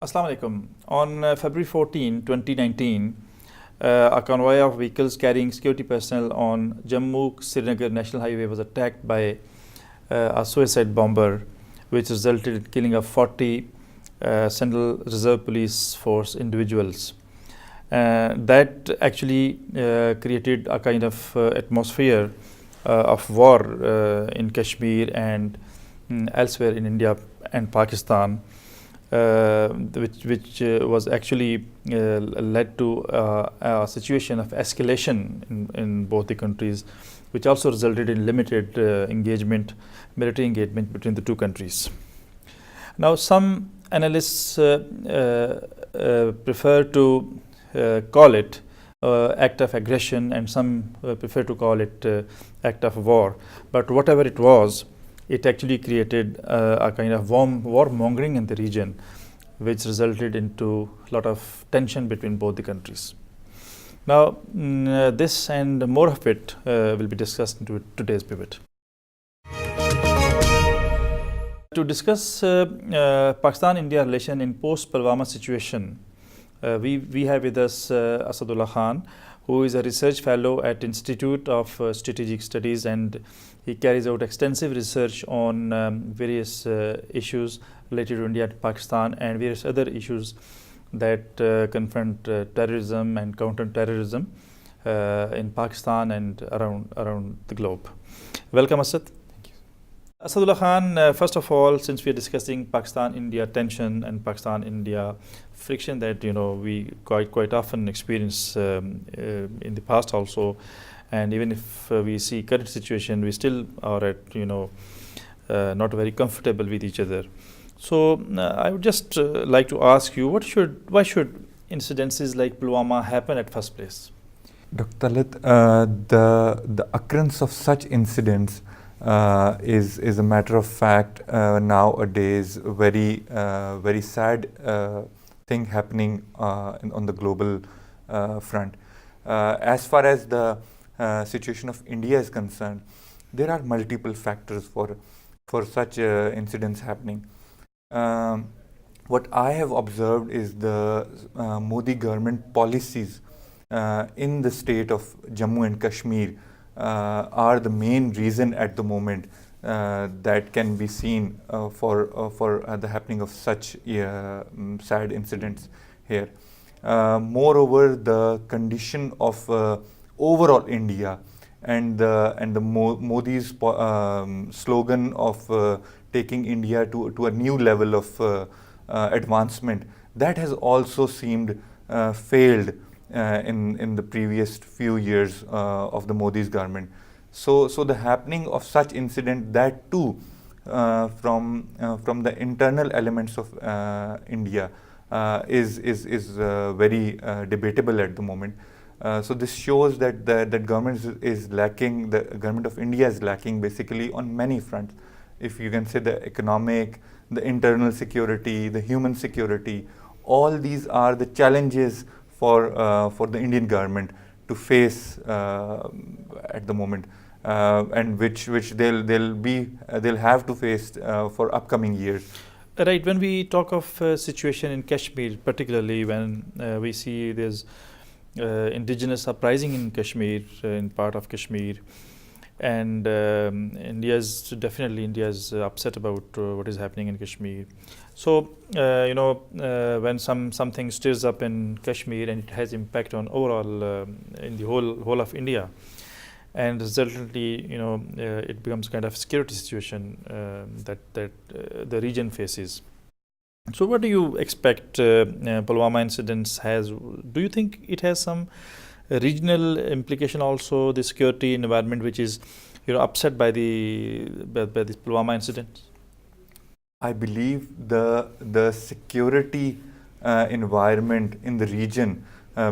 Assalamu alaikum. On February 14, 2019, a convoy of vehicles carrying security personnel on Jammu-Srinagar National Highway was attacked by a suicide bomber, which resulted in killing of 40 Central Reserve Police Force individuals. That actually created a kind of atmosphere of war in Kashmir and elsewhere in India and Pakistan. Which was actually led to a situation of escalation in both the countries, which also resulted in limited military engagement between the two countries. Now, some analysts prefer to call it act of aggression, and some prefer to call it act of war. But whatever it was, it actually created a kind of warmongering in the region, which resulted into a lot of tension between both the countries. Now, this and more of it will be discussed in today's pivot. To discuss Pakistan-India relation in post-Pulwama situation, we have with us Asadullah Khan, who is a research fellow at Institute of Strategic Studies, and he carries out extensive research on various issues related to India and Pakistan and various other issues that confront terrorism and counter-terrorism in Pakistan and around the globe. Welcome, Asad. Thank you. Asadullah Khan, first of all, since we are discussing Pakistan-India tension and Pakistan-India friction that we quite often experience in the past also, and even if we see current situation, we still are at not very comfortable with each other. So I would just like to ask you, why should incidences like Pulwama happen at first place? Dr. Talat, the occurrence of such incidents is a matter of fact nowadays very sad thing happening on the global front. As far as the situation of India is concerned, there are multiple factors for such incidents happening. What I have observed is the Modi government policies in the state of Jammu and Kashmir are the main reason at the moment that can be seen for the happening of such sad incidents here. Moreover, the condition of overall India and the Modi's slogan of taking India to a new level of advancement, that has also seemed failed in the previous few years of the Modi's government. So the happening of such incident, that too from the internal elements of India, is very debatable at the moment. So this shows that the government is lacking. The government of India is lacking basically on many fronts. If you can say the economic, the internal security, the human security, all these are the challenges for the Indian government to face at the moment, and which they'll have to face for upcoming years. Right. When we talk of situation in Kashmir, particularly when we see there's indigenous uprising in Kashmir, in part of Kashmir, and India's upset about what is happening in Kashmir. So when something stirs up in Kashmir and it has impact on overall in the whole of India, and resultantly it becomes kind of security situation that the region faces. So what do you expect Pulwama incidents has? Do you think it has some regional implication also, the security environment which is upset by this Pulwama incident? I believe the security environment in the region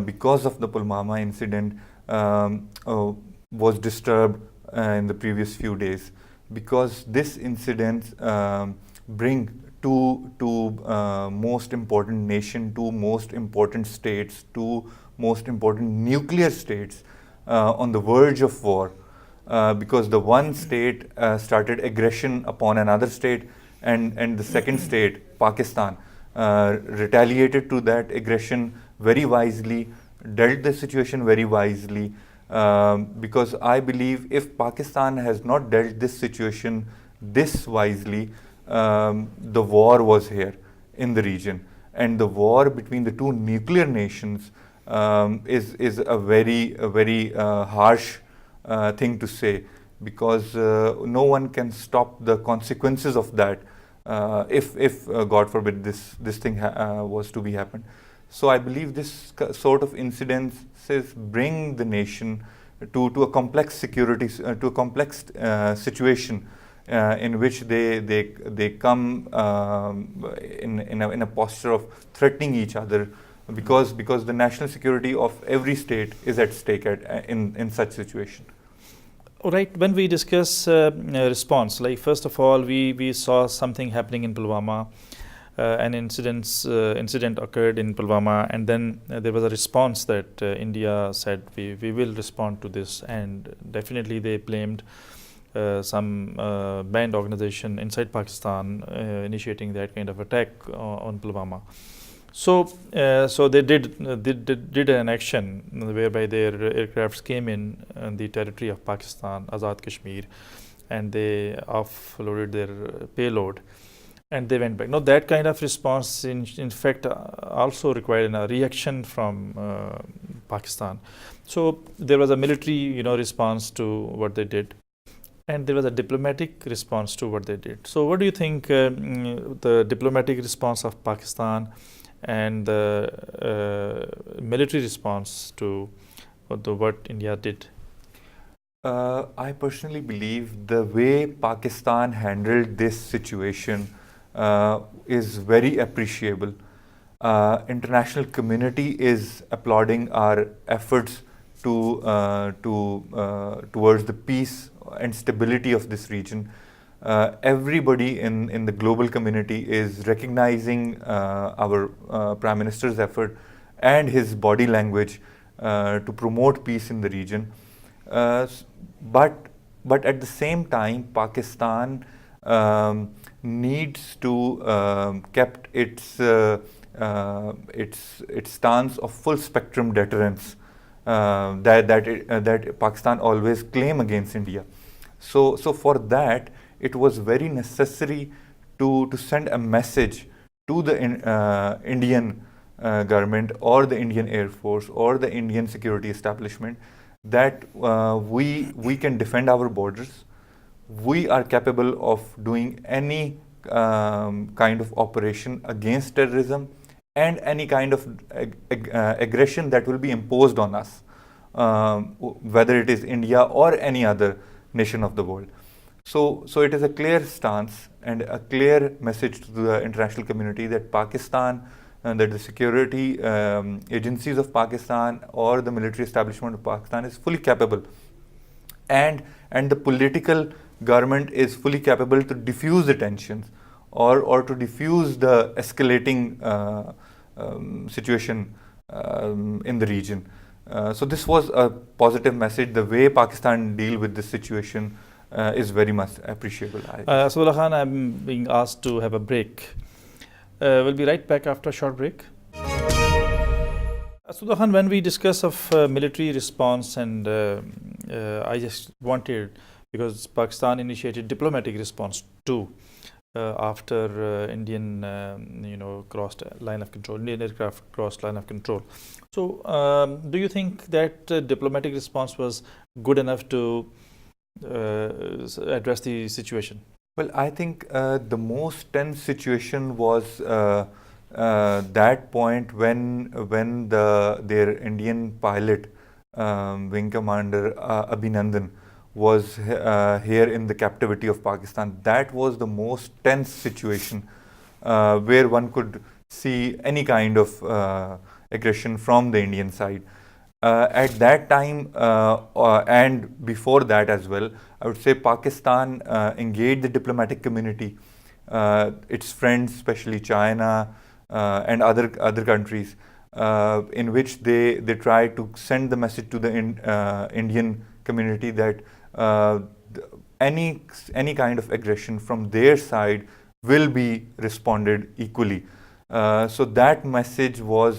because of the Pulwama incident was disturbed in the previous few days, because this incident bring two most important nation, two most important states, two most important nuclear states on the verge of war, because the one state started aggression upon another state, and the second state, Pakistan, retaliated to that aggression very wisely, dealt the situation very wisely, because I believe if Pakistan has not dealt this situation this wisely, the war was here in the region. And the war between the two nuclear nations is a very harsh thing to say, because no one can stop the consequences of that if God forbid this thing was to be happened. So I believe this sort of incidences bring the nation to a complex to a complex situation in which they come in a posture of threatening each other, because the national security of every state is at stake in such situation. All right, when we discuss response, like first of all, we saw something happening in Pulwama. An incident occurred in Pulwama, and then there was a response that India said we will respond to this, and definitely they blamed some banned organization inside Pakistan initiating that kind of attack on Pulwama. So they did an action whereby their aircrafts came in the territory of Pakistan, Azad Kashmir, and they offloaded their payload, and they went back. Now that kind of response, in fact, also required a reaction from Pakistan. So there was a military, response to what they did, and there was a diplomatic response to what they did. So what do you think the diplomatic response of Pakistan and the military response to what India did? I personally believe the way Pakistan handled this situation is very appreciable. International community is applauding our efforts towards the peace and stability of this region. Everybody in the global community is recognizing our Prime Minister's effort and his body language to promote peace in the region. But at the same time, Pakistan needs to kept its stance of full spectrum deterrence that Pakistan always claim against India. So for that, it was very necessary to send a message to the Indian government or the Indian Air Force or the Indian security establishment that we can defend our borders. We are capable of doing any kind of operation against terrorism and any kind of aggression that will be imposed on us, whether it is India or any other nation of the world. So it is a clear stance and a clear message to the international community that Pakistan, that the security agencies of Pakistan or the military establishment of Pakistan is fully capable, and the political government is fully capable to diffuse the tensions or to diffuse the escalating situation in the region. So this was a positive message. The way Pakistan deal with this situation is very much appreciable. So Ullah Khan, I'm being asked to have a break. We'll be right back after a short break. Ullah Khan, when we discuss of military response, and I just wanted, because Pakistan initiated diplomatic response too after Indian crossed line of control, Indian aircraft crossed line of control. So do you think that diplomatic response was good enough to address the situation? Well, I think the most tense situation was that point when their Indian pilot, Wing Commander Abhinandan, was here in the captivity of Pakistan. That was the most tense situation where one could see any kind of aggression from the Indian side. At that time and before that as well, I would say Pakistan engaged the diplomatic community, its friends, especially China and other countries, in which they try to send the message to the Indian community that any kind of aggression from their side will be responded equally. So that message was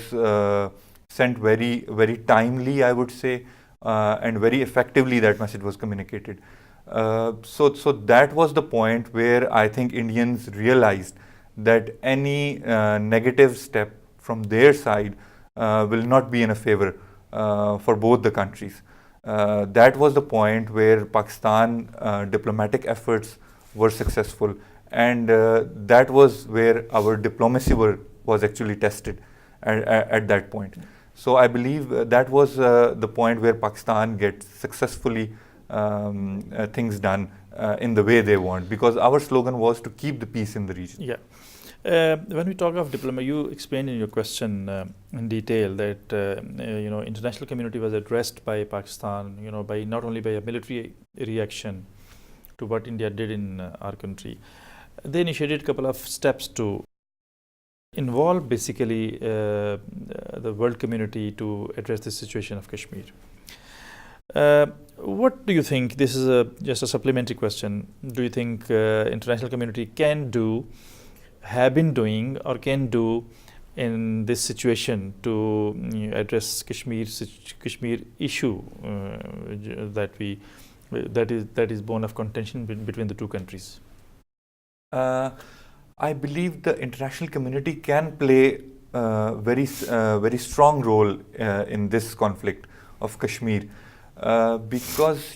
sent very timely, I would say, and very effectively. That message was communicated. So that was the point where I think Indians realized that any negative step from their side will not be in a favor for both the countries. That was the point where Pakistan diplomatic efforts were successful, and that was where our diplomacy was actually tested at that point. So I believe that was the point where Pakistan gets successfully things done in the way they want, because our slogan was to keep the peace in the region. Yeah. When we talk of diplomacy, you explained in your question in detail that international community was addressed by Pakistan, by not only by a military reaction to what India did in our country. They initiated a couple of steps to involve basically the world community to address the situation of Kashmir. What do you think? This is just a supplementary question. Do you think international community can do, have been doing, or can do in this situation to address Kashmir issue that is born of contention between the two countries? I believe the international community can play a very strong role in this conflict of Kashmir, because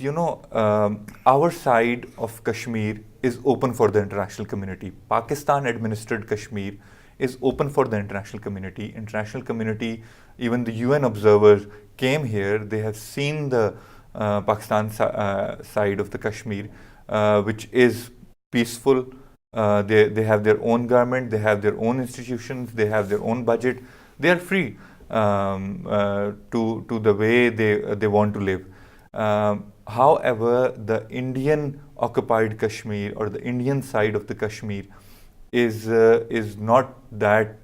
our side of Kashmir is open for the international community. Pakistan administered Kashmir is open for the international community. International community, even the UN observers came here. They have seen the Pakistan side of the Kashmir, which is peaceful. They have their own government, they have their own institutions, they have their own budget. They are free to the way they want to live. However, the Indian occupied Kashmir, or the Indian side of the Kashmir, is not that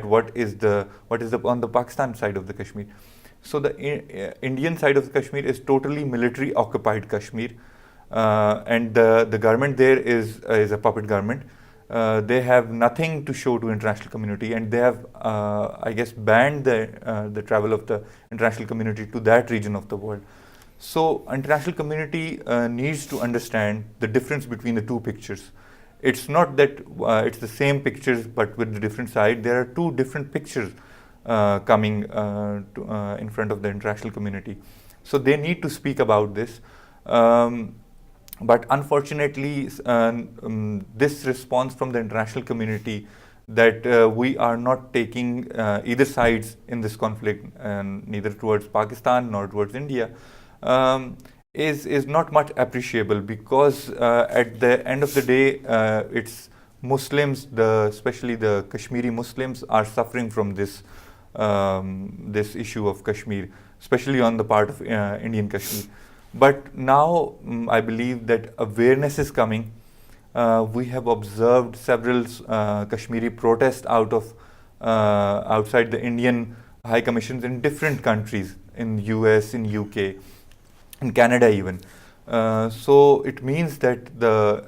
what is on the Pakistan side of the Kashmir. So the Indian side of the Kashmir is totally military occupied Kashmir, and the government there is a puppet government. They have nothing to show to international community, and they have I guess banned the travel of the international community to that region of the world. So international community needs to understand the difference between the two pictures. It's not that it's the same pictures but with the different side. There are two different pictures coming in front of the international community. So they need to speak about this. But unfortunately, this response from the international community that we are not taking either sides in this conflict, neither towards Pakistan nor towards India, is not much appreciable, because at the end of the day, it's Muslims, especially the Kashmiri Muslims, are suffering from this issue of Kashmir, especially on the part of Indian Kashmir. But now I believe that awareness is coming. We have observed several Kashmiri protests outside the Indian high commissions in different countries, in US, in UK, in Canada even. So it means that the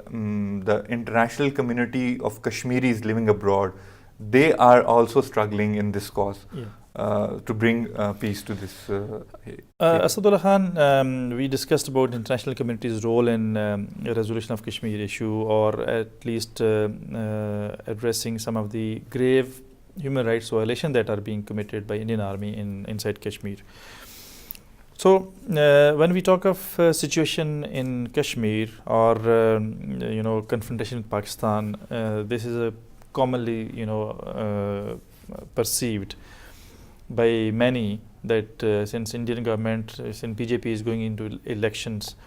international community of Kashmiris living abroad, they are also struggling in this cause. To bring peace to this. Asadullah Khan, we discussed about international community's role in resolution of Kashmir issue, or at least addressing some of the grave human rights violations that are being committed by Indian Army inside Kashmir. So when we talk of situation in Kashmir, or confrontation with Pakistan, this is commonly perceived by many that since Indian government, since BJP is going into elections,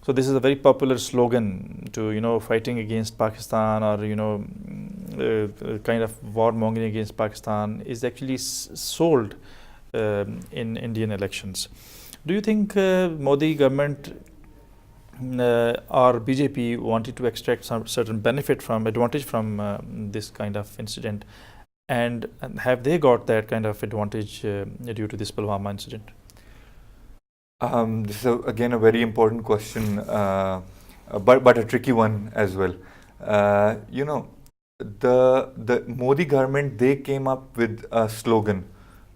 so this is a very popular slogan to fighting against Pakistan, or kind of warmongering against Pakistan is actually sold in Indian elections. Do you think Modi government or BJP wanted to extract some certain advantage from this kind of incident? And have they got that kind of advantage due to this Pulwama incident? This is again a very important question, but a tricky one as well. the Modi government, they came up with a slogan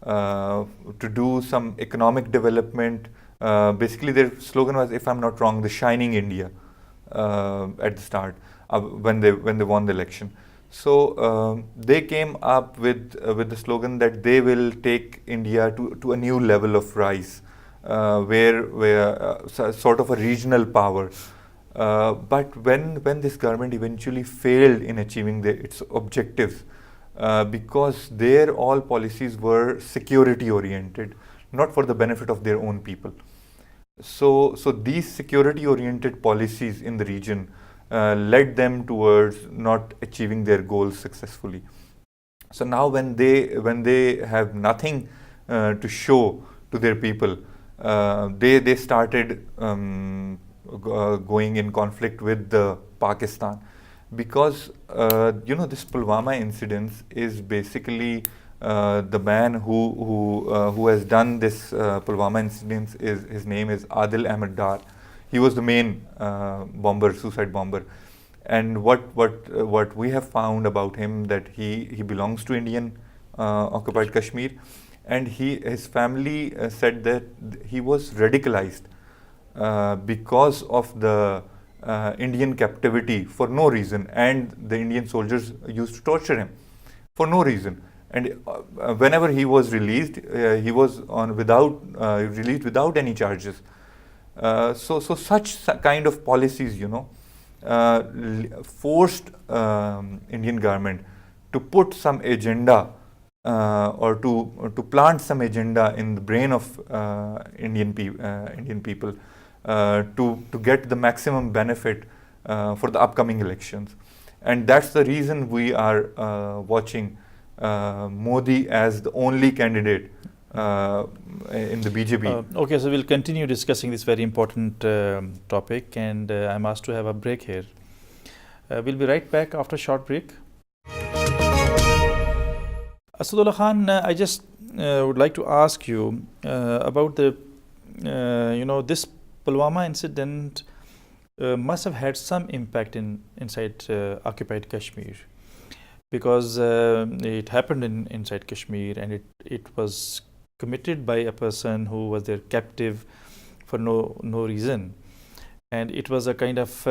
to do some economic development. Basically, their slogan was, if I'm not wrong, the Shining India at the start when they won the election. So they came up with the slogan that they will take India to a new level of rise, where sort of a regional power. But when this government eventually failed in achieving its objectives, because their all policies were security oriented, not for the benefit of their own people. So these security oriented policies in the region led them towards not achieving their goals successfully. So now when they have nothing to show to their people, they started going in conflict with the Pakistan, because this Pulwama incident is basically the man who has done this Pulwama incident, his name is Adil Ahmed Dar. He was the main suicide bomber. And what we have found about him, that he belongs to Indian occupied Kashmir, and his family said that he was radicalized because of the Indian captivity for no reason, and the Indian soldiers used to torture him for no reason. And whenever he was released, he was released without any charges. So such kind of policies, forced Indian government to put some agenda or to plant some agenda in the brain of Indian people to get the maximum benefit for the upcoming elections. And that's the reason we are watching Modi as the only candidate in the BJP. Okay, so we'll continue discussing this very important topic, and I'm asked to have a break here. We'll be right back after a short break. Asadullah Khan, I just would like to ask you about the, this Pulwama incident must have had some impact inside occupied Kashmir, because it happened inside Kashmir, and it was committed by a person who was their captive for no reason, and it was a kind of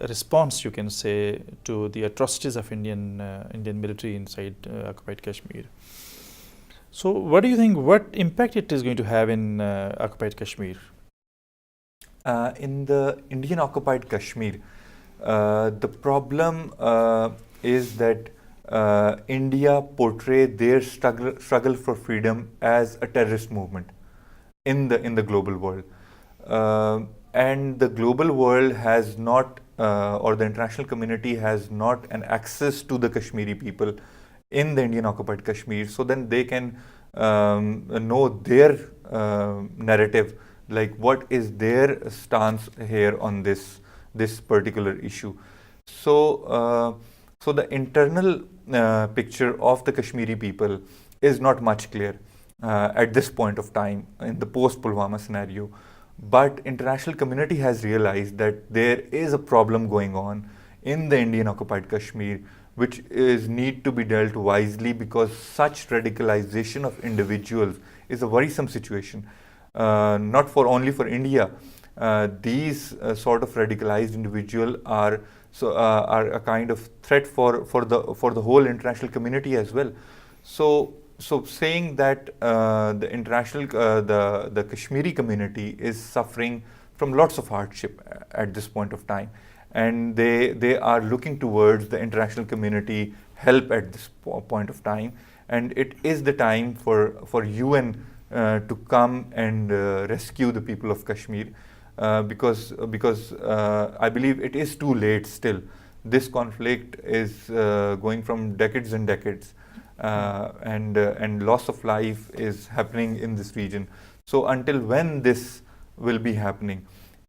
response, you can say, to the atrocities of Indian military inside occupied Kashmir. So what do you think, what impact it is going to have in occupied Kashmir? In the Indian occupied Kashmir, the problem is that India portrayed their struggle for freedom as a terrorist movement in the global world, and the global world has not, or the international community has not an access to the Kashmiri people in the Indian occupied Kashmir, so then they can know their narrative, like what is their stance here on this particular issue. So the internal picture of the Kashmiri people is not much clear at this point of time in the post-Pulwama scenario. But international community has realized that there is a problem going on in the Indian occupied Kashmir, which need to be dealt wisely, because such radicalization of individuals is a worrisome situation. Not only for India. These sort of radicalized individuals are a kind of threat for the whole international community as well. So saying that the international the Kashmiri community is suffering from lots of hardship at this point of time, and they are looking towards the international community help at this point of time, and it is the time for UN to come and rescue the people of Kashmir, because I believe it is too late still. This conflict is going from decades and decades, and loss of life is happening in this region. So until when this will be happening?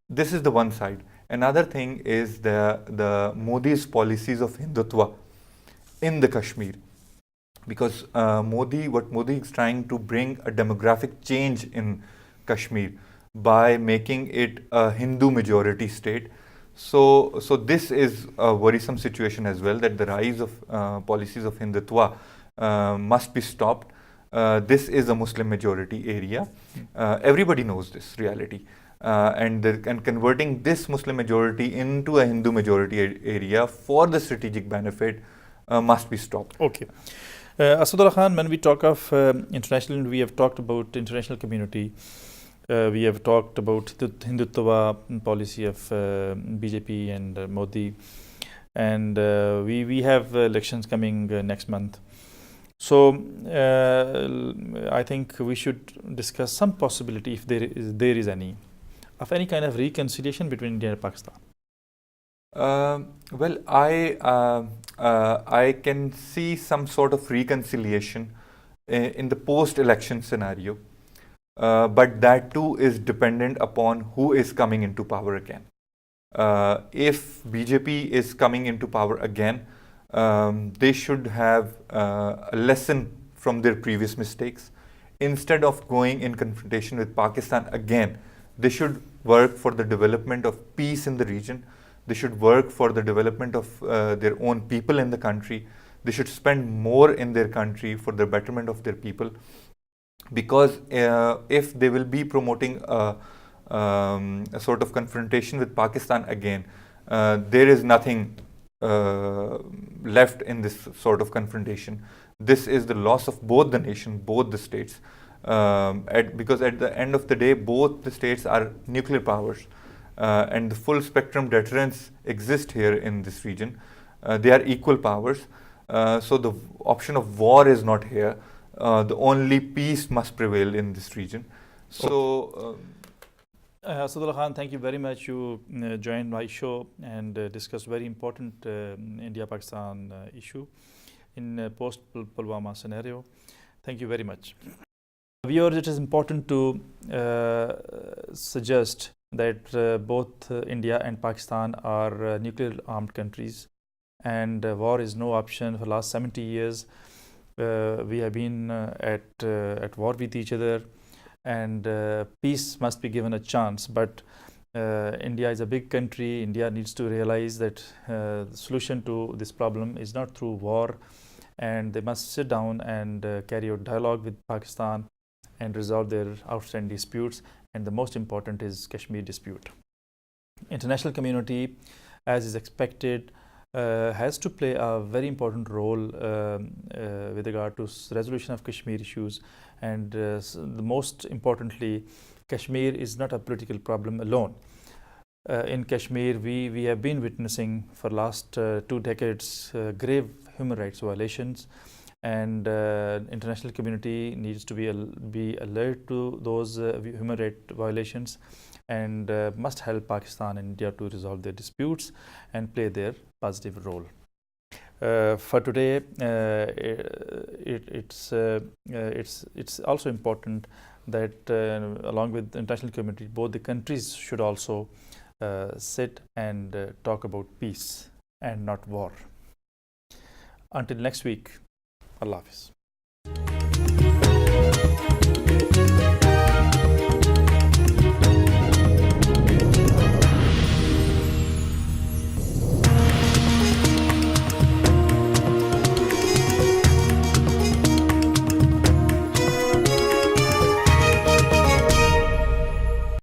This is the one side. Another thing is the Modi's policies of Hindutva in the Kashmir, because what Modi is trying to bring a demographic change in Kashmir by making it a Hindu majority state. So this is a worrisome situation as well, that the rise of policies of Hindutva must be stopped. This is a Muslim majority area. Everybody knows this reality. And converting this Muslim majority into a Hindu majority area for the strategic benefit must be stopped. Okay. Asadullah Khan, when we talk of international, we have talked about international community. We have talked about the Hindutva policy of BJP and Modi, and we have elections coming next month. So I think we should discuss some possibility, if there is any, of any kind of reconciliation between India and Pakistan. Well, I can see some sort of reconciliation in the post-election scenario, but that too is dependent upon who is coming into power again. If BJP is coming into power again, they should have a lesson from their previous mistakes. Instead of going in confrontation with Pakistan again, they should work for the development of peace in the region. They should work for the development of their own people in the country. They should spend more in their country for the betterment of their people. Because if they will be promoting a sort of confrontation with Pakistan again, there is nothing left in this sort of confrontation. This is the loss of both the nation, both the states. Because at the end of the day, both the states are nuclear powers. And the full spectrum deterrence exists here in this region. They are equal powers. So the option of war is not here. The only peace must prevail in this region. So, Asadullah Khan, thank you very much. You joined my show and discussed very important India-Pakistan issue in post-Pulwama scenario. Thank you very much. Viewers, it is important to suggest that both India and Pakistan are nuclear armed countries, and war is no option. For the last 70 years we have been at war with each other, and peace must be given a chance. But India is a big country. India needs to realize that the solution to this problem is not through war, and they must sit down and carry out dialogue with Pakistan and resolve their outstanding disputes. And the most important is Kashmir dispute. International community, as is expected, has to play a very important role with regard to resolution of Kashmir issues. And the most importantly, Kashmir is not a political problem alone. In Kashmir, we have been witnessing for last 2 decades grave human rights violations, and international community needs to be alert to those human rights violations, and must help Pakistan and India to resolve their disputes and play their positive role. For today, it's also important that along with the international community, both the countries should also sit and talk about peace and not war. Until next week, Allah Hafiz.